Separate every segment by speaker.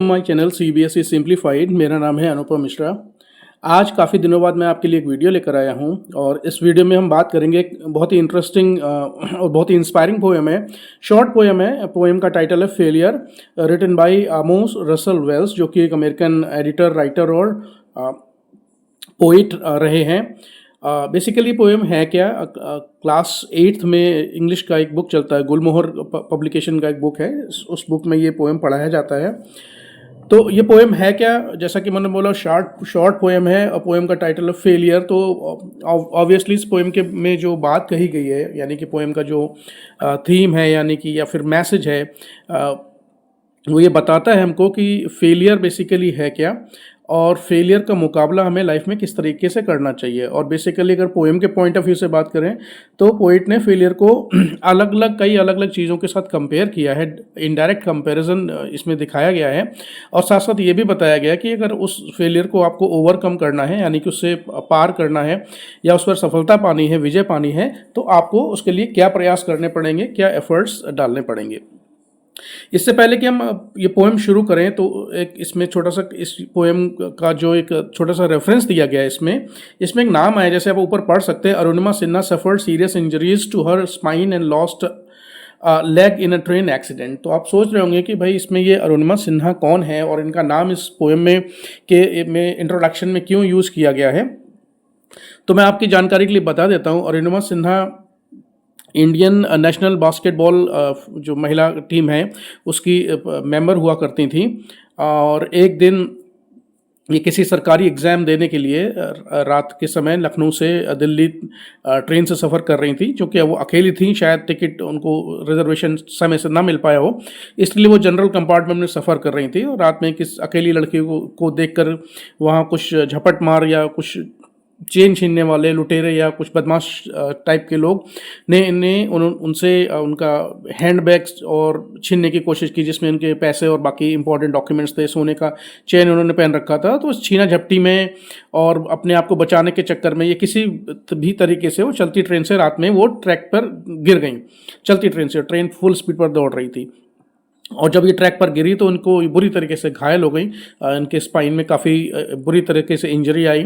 Speaker 1: My channel CBSE simplified. मेरा नाम है अनुपम मिश्रा। आज काफ़ी दिनों बाद मैं आपके लिए एक वीडियो लेकर आया हूं और इस वीडियो में हम बात करेंगे एक बहुत ही इंटरेस्टिंग और बहुत ही इंस्पायरिंग पोएम है। शॉर्ट पोएम है। पोएम का टाइटल है failure, written by Amos Russell Wells, जो कि एक अमेरिकन एडिटर, राइटर और पोइट रहे हैं। बेसिकली पोएम है क्या, क्लास 8th में इंग्लिश का एक बुक चलता है, गुलमोहर पब्लिकेशन का एक बुक है, उस बुक में ये पोएम पढ़ाया जाता है। तो ये पोएम है क्या, जैसा कि मैंने बोला शॉर्ट पोएम है और पोएम का टाइटल है फेलियर। तो ऑब्वियसली इस पोएम के में जो बात कही गई है, यानी कि पोएम का जो थीम है, यानी कि या फिर मैसेज है, वो ये बताता है हमको कि फेलियर बेसिकली है क्या और फेलियर का मुकाबला हमें लाइफ में किस तरीके से करना चाहिए। और बेसिकली अगर पोएम के पॉइंट ऑफ व्यू से बात करें तो पोइट ने फेलियर को कई अलग अलग चीज़ों के साथ कंपेयर किया है। इनडायरेक्ट कंपैरिजन इसमें दिखाया गया है और साथ साथ ये भी बताया गया कि अगर उस फेलियर को आपको ओवरकम करना है, यानी कि उससे पार करना है या उस पर सफलता पानी है, विजय पानी है, तो आपको उसके लिए क्या प्रयास करने पड़ेंगे, क्या एफर्ट्स डालने पड़ेंगे। इससे पहले कि हम ये पोएम शुरू करें तो एक इसमें छोटा सा, इस पोएम का जो एक छोटा सा रेफरेंस दिया गया है, इसमें एक नाम है, जैसे आप ऊपर पढ़ सकते हैं, Arunima Sinha suffered serious injuries to her spine and lost leg in a train accident. तो आप सोच रहे होंगे कि भाई इसमें ये अरुणिमा सिन्हा कौन है और इनका नाम इस पोएम में इंट्रोडक्शन में क्यों यूज़ किया गया है। तो मैं आपकी जानकारी के लिए बता देता हूँ। Arunima Sinha Indian national basketball जो महिला टीम है उसकी मेंबर हुआ करती थी और एक दिन ये किसी सरकारी एग्ज़ाम देने के लिए रात के समय लखनऊ से दिल्ली ट्रेन से सफ़र कर रही थी, जो कि वो अकेली थी, शायद टिकट उनको रिजर्वेशन समय से ना मिल पाया हो, इसलिए वो जनरल कंपार्टमेंट में सफ़र कर रही थी। और रात में किस अकेली लड़की को देखकर वहाँ कुछ झपट मार या कुछ चेन छीनने वाले लुटेरे या कुछ बदमाश टाइप के लोग ने उनसे उनका हैंडबैग्स और छीनने की कोशिश की, जिसमें उनके पैसे और बाकी इंपॉर्टेंट डॉक्यूमेंट्स थे, सोने का चेन उन्होंने पहन रखा था। तो उस छीना झपटी में और अपने आप को बचाने के चक्कर में ये किसी भी तरीके से वो चलती ट्रेन से रात में वो ट्रैक पर गिर गई। चलती ट्रेन से, ट्रेन फुल स्पीड पर दौड़ रही थी और जब ये ट्रैक पर गिरी तो उनको बुरी तरीके से घायल हो गई। इनके स्पाइन में काफ़ी बुरी तरीके से इंजरी आई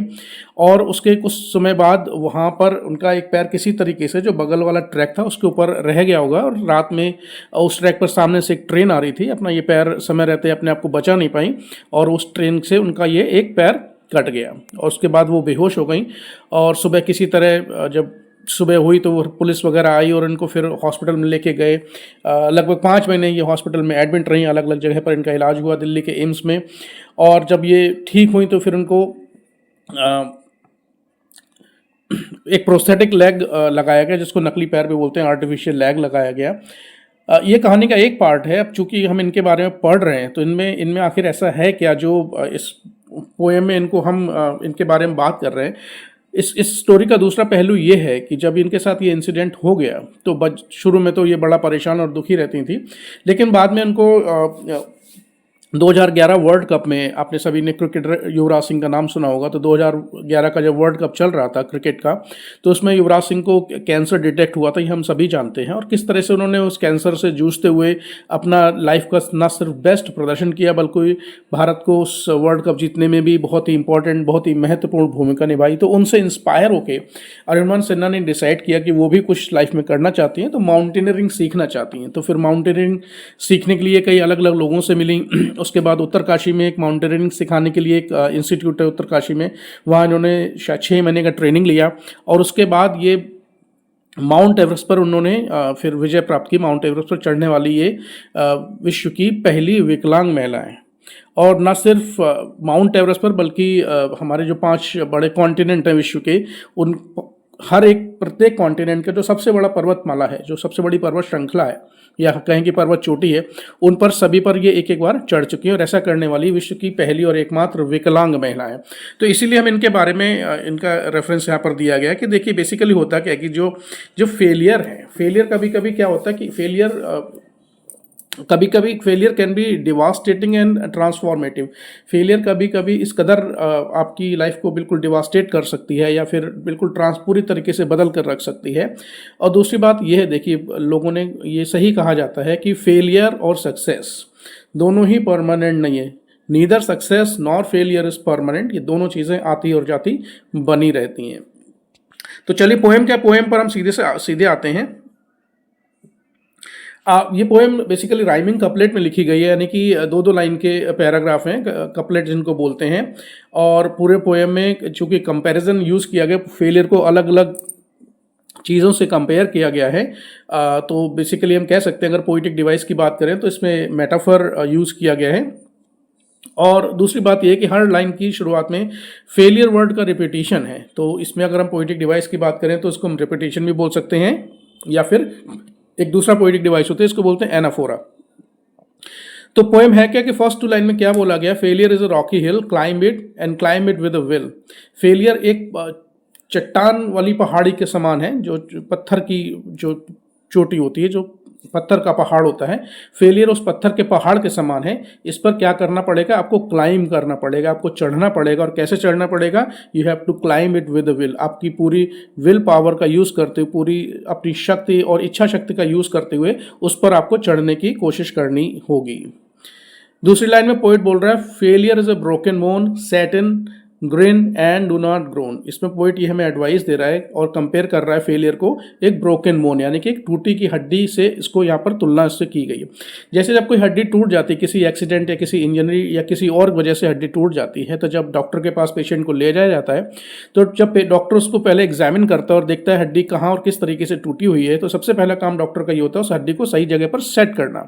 Speaker 1: और उसके कुछ समय बाद वहाँ पर उनका एक पैर किसी तरीके से, जो बगल वाला ट्रैक था उसके ऊपर रह गया होगा और रात में उस ट्रैक पर सामने से एक ट्रेन आ रही थी, अपना ये पैर समय रहते अपने आप को बचा नहीं पाई और उस ट्रेन से उनका ये एक पैर कट गया और उसके बाद वो बेहोश हो गई। और सुबह किसी तरह जब सुबह हुई तो वो पुलिस वगैरह आई और इनको फिर हॉस्पिटल में लेके गए। लगभग 5 महीने ये हॉस्पिटल में एडमिट रही, अलग अलग जगह पर इनका इलाज हुआ दिल्ली के एम्स में। और जब ये ठीक हुई तो फिर उनको एक प्रोस्थेटिक लेग लगाया गया, जिसको नकली पैर भी बोलते हैं, आर्टिफिशियल लेग लगाया गया। ये कहानी का एक पार्ट है। अब चूंकि हम इनके बारे में पढ़ रहे हैं तो इनमें आखिर ऐसा है क्या जो इस पोएम में इनको हम इनके बारे में बात कर रहे हैं। इस स्टोरी का दूसरा पहलू ये है कि जब इनके साथ ये इंसिडेंट हो गया तो शुरू में तो ये बड़ा परेशान और दुखी रहती थी, लेकिन बाद में इनको 2011 वर्ल्ड कप में, आपने सभी ने क्रिकेटर युवराज सिंह का नाम सुना होगा, तो 2011 का जब वर्ल्ड कप चल रहा था क्रिकेट का, तो उसमें युवराज सिंह को कैंसर डिटेक्ट हुआ था, ये हम सभी जानते हैं। और किस तरह से उन्होंने उस कैंसर से जूझते हुए अपना लाइफ का न सिर्फ बेस्ट प्रदर्शन किया बल्कि भारत को उस वर्ल्ड कप जीतने में भी बहुत ही इंपॉर्टेंट, बहुत ही महत्वपूर्ण भूमिका निभाई। तो उनसे इंस्पायर होकर अरुणिमा सिन्हा ने डिसाइड किया कि वो भी कुछ लाइफ में करना चाहती हैं, तो माउंटेनियरिंग सीखना चाहती हैं। तो फिर माउंटेनियरिंग सीखने के लिए कई अलग अलग लोगों से मिली। उसके बाद उत्तरकाशी में एक माउंटेनियरिंग सिखाने के लिए एक इंस्टीट्यूट है उत्तरकाशी में, वहाँ इन्होंने 6 महीने का ट्रेनिंग लिया और उसके बाद ये माउंट एवरेस्ट पर उन्होंने फिर विजय प्राप्त की। माउंट एवरेस्ट पर चढ़ने वाली ये विश्व की पहली विकलांग महिला है। और न सिर्फ माउंट एवरेस्ट पर बल्कि हमारे जो 5 बड़े कॉन्टिनेंट हैं विश्व के, उन हर एक प्रत्येक कॉन्टिनेंट का जो सबसे बड़ा पर्वतमाला है, जो सबसे बड़ी पर्वत श्रृंखला है या कहें कि पर्वत चोटी है, उन पर सभी पर ये एक बार चढ़ चुकी है और ऐसा करने वाली विश्व की पहली और एकमात्र विकलांग महिला है। तो इसीलिए हम इनके बारे में इनका रेफरेंस यहाँ पर दिया गया है कि देखिए बेसिकली होता क्या है कि जो फेलियर है, फेलियर कभी कभी क्या होता है कि कभी कभी failure can be devastating and transformative. Failure कभी कभी इस कदर आपकी लाइफ को बिल्कुल डिवास्टेट कर सकती है या फिर बिल्कुल पूरी तरीके से बदल कर रख सकती है। और दूसरी बात यह है, देखिए लोगों ने ये सही कहा जाता है कि फेलियर और सक्सेस दोनों ही परमानेंट नहीं है। Neither success nor failure is permanent, ये दोनों चीज़ें आती और जाती बनी रहती हैं। तो चलिए पोएम क्या, पोएम पर हम सीधे आते हैं। ये पोएम बेसिकली राइमिंग कपलेट में लिखी गई है, यानी कि दो दो लाइन के पैराग्राफ हैं, कपलेट जिनको बोलते हैं। और पूरे पोएम में चूंकि कंपैरिजन यूज़ किया गया, फेलियर को अलग अलग चीज़ों से कंपेयर किया गया है, तो बेसिकली हम कह सकते हैं अगर पोइटिक डिवाइस की बात करें तो इसमें मेटाफर यूज़ किया गया है। और दूसरी बात यह कि हर लाइन की शुरुआत में फेलियर वर्ड का रिपीटिशन है, तो इसमें अगर हम पोइटिक डिवाइस की बात करें तो इसको हम रिपीटिशन भी बोल सकते हैं, या फिर एक दूसरा पोइटिक डिवाइस होता है, इसको बोलते हैं एनाफोरा। तो पोएम है क्या कि फर्स्ट टू लाइन में क्या बोला गया, failure is a Rocky hill, climb it and climb it with a will. Failure एक चट्टान वाली पहाड़ी के समान है, जो पत्थर की जो चोटी होती है, जो पत्थर का पहाड़ होता है, फेलियर उस पत्थर के पहाड़ के समान है। इस पर क्या करना पड़ेगा, आपको क्लाइंब करना पड़ेगा, आपको चढ़ना पड़ेगा। और कैसे चढ़ना पड़ेगा, you have to climb it with will, आपकी पूरी विल पावर का यूज़ करते हुए, पूरी अपनी शक्ति और इच्छा शक्ति का यूज़ करते हुए उस पर आपको चढ़ने की कोशिश करनी होगी। दूसरी लाइन में पोइट बोल रहा है, failure is a broken bone set in green and do not grown. इसमें पोइट ये हमें एडवाइस दे रहा है और कंपेयर कर रहा है फेलियर को एक ब्रोकन बोन, यानी कि एक टूटी की हड्डी से इसको यहाँ पर तुलना इससे की गई है। जैसे जब कोई हड्डी टूट जाती है, किसी एक्सीडेंट या किसी इंजरी या किसी और वजह से हड्डी टूट जाती है, तो जब डॉक्टर के पास पेशेंट को ले जाया जाता है, तो जब डॉक्टर उसको पहले एग्जामिन करता है और देखता है हड्डी कहाँ और किस तरीके से टूटी हुई है, तो सबसे पहला काम डॉक्टर का ये होता है उस हड्डी को सही जगह पर सेट करना।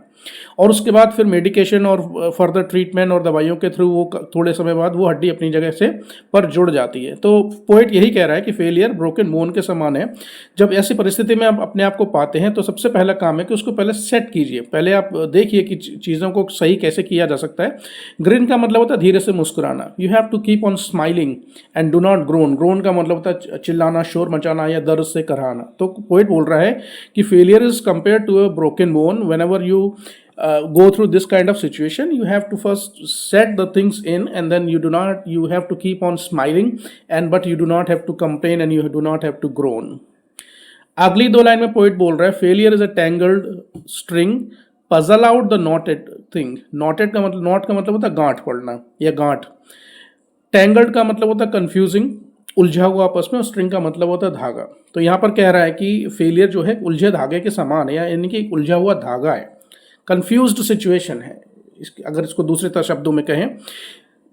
Speaker 1: और उसके बाद फिर मेडिकेशन और फर्दर ट्रीटमेंट और दवाइयों के थ्रू वो थोड़े समय बाद वो हड्डी अपनी जगह से पर जुड़ जाती है। तो पोइट यही कह रहा है कि फेलियर ब्रोकन बोन के समान है। जब ऐसी परिस्थिति में आप अपने आप को पाते हैं तो सबसे पहला काम है कि उसको पहले सेट कीजिए, पहले आप देखिए कि चीज़ों को सही कैसे किया जा सकता है। ग्रिन का मतलब होता है धीरे से मुस्कुराना, you have to keep on smiling and do not groan. Groan का मतलब होता है चिल्लाना, शोर मचाना या दर्द से कराना। तो पोइट बोल रहा है कि failure is compare to a broken bone. Whenever you go through this kind of situation, you have to first set the things in, and then you have to keep on smiling, but you do not have to complain and you do not have to groan. अगली दो line में poet बोल रहा है, failure is a tangled string, puzzle out the noted thing. Noted का मतलब, not का मतलब होता है गांठ पड़ना या गांठ, टैंगल्ड का मतलब होता है कंफ्यूजिंग, उलझा हुआ आपस में, और स्ट्रिंग का मतलब होता है धागा। तो यहाँ पर कह रहा है कि फेलियर जो है उलझे धागे के समान है, यानी कि एक उलझा हुआ धागा है, कंफ्यूज्ड सिचुएशन है, अगर इसको दूसरे शब्दों में कहें।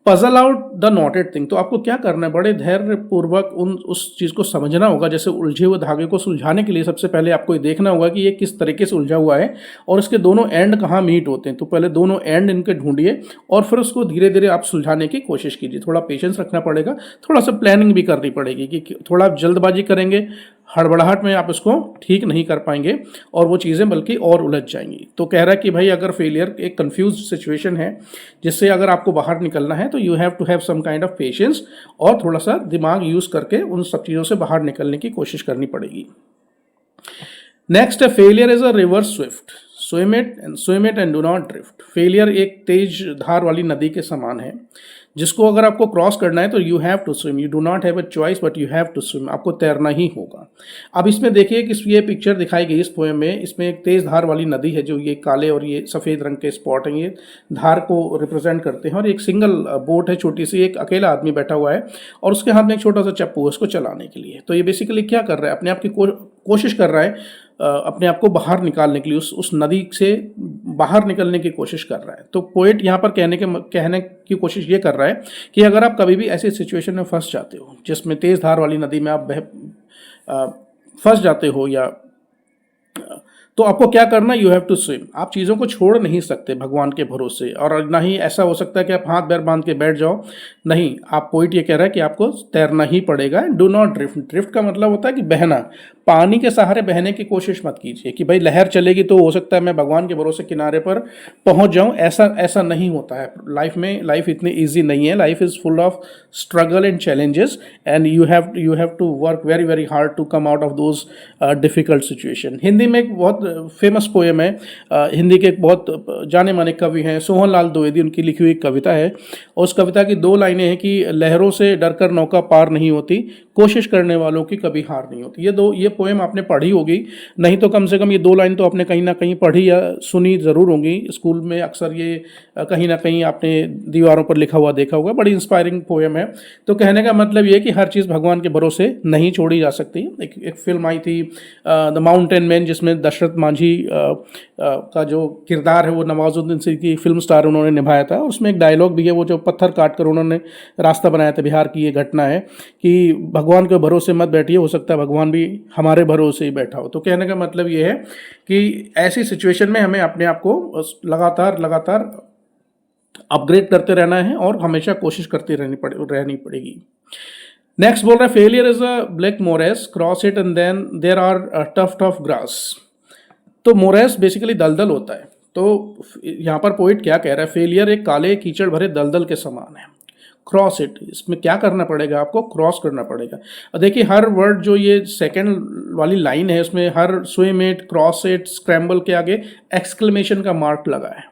Speaker 1: Puzzle out the noted thing, तो आपको क्या करना है, बड़े धैर्य पूर्वक उस चीज़ को समझना होगा। जैसे उलझे हुए धागे को सुलझाने के लिए सबसे पहले आपको ये देखना होगा कि ये किस तरीके से उलझा हुआ है और इसके दोनों एंड कहाँ मीट होते हैं। तो पहले दोनों एंड इनके ढूंढिए और फिर उसको धीरे धीरे आप सुलझाने की कोशिश कीजिए। थोड़ा पेशेंस रखना पड़ेगा, थोड़ा सा प्लानिंग भी करनी पड़ेगी, कि थोड़ा आप जल्दबाजी करेंगे, हड़बड़ाहट में आप इसको ठीक नहीं कर पाएंगे और वो चीज़ें बल्कि और उलझ जाएंगी। तो कह रहा है कि भाई अगर फेलियर एक कंफ्यूज सिचुएशन है जिससे अगर आपको बाहर निकलना है, तो you have to have some kind of patience और थोड़ा सा दिमाग यूज़ करके उन सब चीज़ों से बाहर निकलने की कोशिश करनी पड़ेगी। नेक्स्ट है, failure is a river Swift, swim it and do not drift. Failure एक तेज धार वाली नदी के समान है, जिसको अगर आपको क्रॉस करना है तो you have to swim, you do not have a choice but you have to swim, आपको तैरना ही होगा। अब इसमें देखिए कि ये पिक्चर दिखाई गई इस पोएम में, इसमें एक तेज धार वाली नदी है, जो ये काले और ये सफ़ेद रंग के स्पॉट हैं, ये धार को रिप्रेजेंट करते हैं। और एक सिंगल बोट है छोटी सी, एक अकेला आदमी बैठा हुआ है और उसके हाथ में एक छोटा सा चप्पू है उसको चलाने के लिए। तो ये बेसिकली क्या कर रहा है, अपने आप की कोशिश कर रहा है, अपने आप को बाहर निकालने के लिए, उस नदी से बाहर निकलने की कोशिश कर रहा है। तो पोएट यहाँ पर कहने की कोशिश ये कर रहा है कि अगर आप कभी भी ऐसी सिचुएशन में फंस जाते हो जिसमें तेज़ धार वाली नदी में आप फंस जाते हो, या तो आपको क्या करना, यू हैव टू स्विम। आप चीज़ों को छोड़ नहीं सकते भगवान के भरोसे, और ना ही ऐसा हो सकता है कि आप हाथ पैर बांध के बैठ जाओ, नहीं। आप पोइट ये कह रहा है कि आपको तैरना ही पड़ेगा। डू नॉट ड्रिफ्ट, ड्रिफ्ट का मतलब होता है कि बहना, पानी के सहारे बहने की कोशिश मत कीजिए कि भाई लहर चलेगी तो हो सकता है मैं भगवान के भरोसे किनारे पर पहुंच जाऊं, ऐसा नहीं होता है लाइफ में। लाइफ इतनी ईजी नहीं है, life is full of struggle and challenges, and you have to work very very hard to come out of those difficult situation. Hindi में एक बहुत फेमस पोएम है, हिंदी के एक बहुत जाने माने कवि हैं सोहन लाल द्विवेदी, उनकी लिखी हुई कविता है, और उस कविता की 2 लाइनें हैं कि लहरों से डरकर नौका पार नहीं होती, कोशिश करने वालों की कभी हार नहीं होती। ये पोएम आपने पढ़ी होगी, नहीं तो कम से कम ये 2 लाइन तो आपने कहीं ना कहीं पढ़ी या सुनी ज़रूर होंगी। स्कूल में अक्सर ये कहीं ना कहीं आपने दीवारों पर लिखा हुआ देखा होगा। बड़ी इंस्पायरिंग पोएम है। तो कहने का मतलब ये कि हर चीज़ भगवान के भरोसे नहीं छोड़ी जा सकती। एक फिल्म आई थी द माउंटेन मैन, जिसमें दशरथ मांझी का जो किरदार है वो नवाजुद्दीन सिद्दीकी फिल्म स्टार उन्होंने निभाया था। उसमें एक डायलॉग भी है, वो जो पत्थर काट कर उन्होंने रास्ता बनाया था, बिहार की ये घटना है कि भगवान के भरोसे मत बैठिए, हो सकता है भगवान भी हमारे भरोसे ही बैठा हो। तो कहने का मतलब ये है कि ऐसी सिचुएशन में हमें अपने आप को लगातार अपग्रेड करते रहना है और हमेशा कोशिश करती रहनी पड़ेगी। नेक्स्ट बोल रहा है, failure is a black morass, cross it and then there are tuft of grass. तो मोरेस बेसिकली दलदल होता है। तो यहाँ पर पोइट क्या कह रहा है, फेलियर एक काले कीचड़ भरे दलदल के समान है। क्रॉस इट, इसमें क्या करना पड़ेगा, आपको क्रॉस करना पड़ेगा। और देखिए हर वर्ड जो ये सेकंड वाली लाइन है, उसमें हर swim it, cross it, scramble के आगे एक्सक्लेमेशन का मार्क लगा है।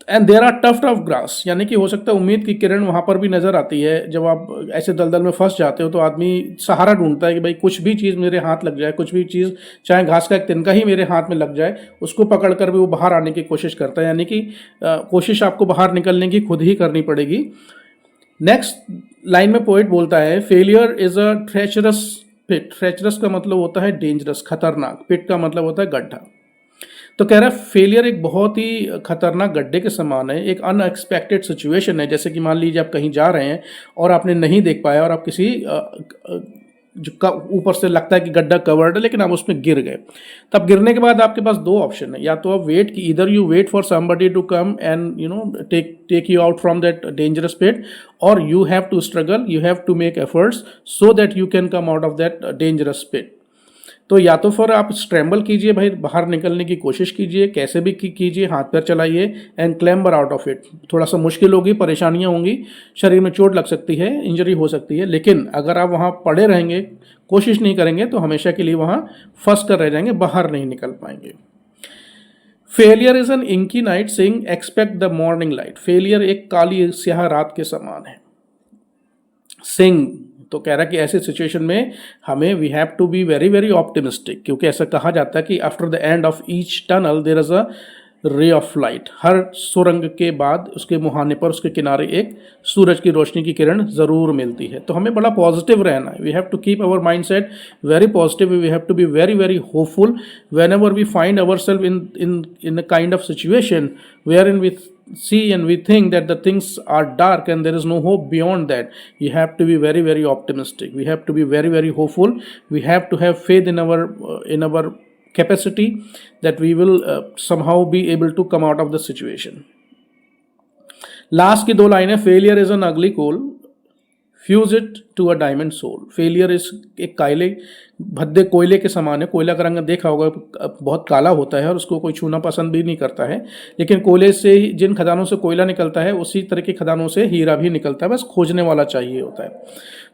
Speaker 1: And there are tuft of grass, यानी कि हो सकता है उम्मीद की किरण वहाँ पर भी नज़र आती है। जब आप ऐसे दलदल में फंस जाते हो तो आदमी सहारा ढूंढता है कि भाई कुछ भी चीज़ मेरे हाथ लग जाए, कुछ भी चीज़ चाहे घास का एक तिनका ही मेरे हाथ में लग जाए, उसको पकड़ कर भी वो बाहर आने की कोशिश करता है। यानी कि कोशिश आपको बाहर निकलने की खुद ही करनी पड़ेगी। नेक्स्ट लाइन में पोइट बोलता है, failure is a treacherous pit. Treacherous का मतलब होता है डेंजरस, खतरनाक। पिट का मतलब होता है गड्ढा। तो कह रहा है फेलियर एक बहुत ही खतरनाक गड्ढे के समान है, एक अनएक्सपेक्टेड सिचुएशन है। जैसे कि मान लीजिए आप कहीं जा रहे हैं और आपने नहीं देख पाया और आप किसी जो ऊपर से लगता है कि गड्ढा कवर्ड है, लेकिन आप उसमें गिर गए। तब गिरने के बाद आपके पास 2 ऑप्शन है, या तो आप वेट की, इधर you wait for somebody to come and take you out from that dangerous pit, और you have to struggle, you have to make efforts so that you can come out of that dangerous pit. तो या तो फिर आप scramble कीजिए, भाई बाहर निकलने की कोशिश कीजिए, कैसे भी कीजिए, हाथ पैर चलाइए एंड क्लैम्बर आउट ऑफ इट। थोड़ा सा मुश्किल होगी, परेशानियां होंगी, शरीर में चोट लग सकती है, इंजरी हो सकती है, लेकिन अगर आप वहाँ पड़े रहेंगे, कोशिश नहीं करेंगे, तो हमेशा के लिए वहाँ फंस कर रह जाएंगे, बाहर नहीं निकल पाएंगे। Failure is N inky night saying expect the morning light. Failure एक काली स्याह रात के समान है। सिंग तो कह रहा है कि ऐसे सिचुएशन में हमें we have to be very very optimistic, क्योंकि ऐसा कहा जाता है कि after the end of each tunnel there is a ray of light. हर सुरंग के बाद उसके मुहाने पर, उसके किनारे एक सूरज की रोशनी की किरण ज़रूर मिलती है। तो हमें बड़ा पॉजिटिव रहना है। We have to keep our mind set very positive, we have to be very very hopeful whenever we find ourself in a kind of situation wherein we see and we think that the things are dark and there is no hope beyond that. You have to be very very optimistic, we have to be very very hopeful, we have to have faith in our capacity that we will somehow be able to come out of the situation. Last की 2 line है, failure is an ugly coal, fuse it to a diamond soul. Failure is एक काले भद्दे कोयले के समान है। कोयला का रंग देखा होगा, बहुत काला होता है और उसको कोई छूना पसंद भी नहीं करता है, लेकिन कोयले से ही, जिन खदानों से कोयला निकलता है, उसी तरह की खदानों से हीरा भी निकलता है, बस खोजने वाला चाहिए होता है।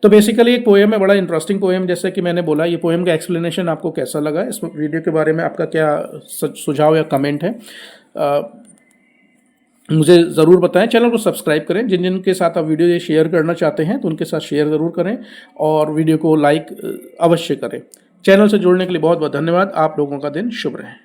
Speaker 1: तो बेसिकली एक पोएम है, बड़ा इंटरेस्टिंग पोएम। जैसे कि मैंने बोला, ये पोएम का एक्सप्लेनेशन आपको कैसा लगा, इस वीडियो के बारे में आपका क्या सुझाव या कमेंट है, मुझे ज़रूर बताएं। चैनल को सब्सक्राइब करें, जिन जिन के साथ आप वीडियो ये शेयर करना चाहते हैं तो उनके साथ शेयर ज़रूर करें, और वीडियो को लाइक अवश्य करें। चैनल से जुड़ने के लिए बहुत बहुत धन्यवाद। आप लोगों का दिन शुभ रहे।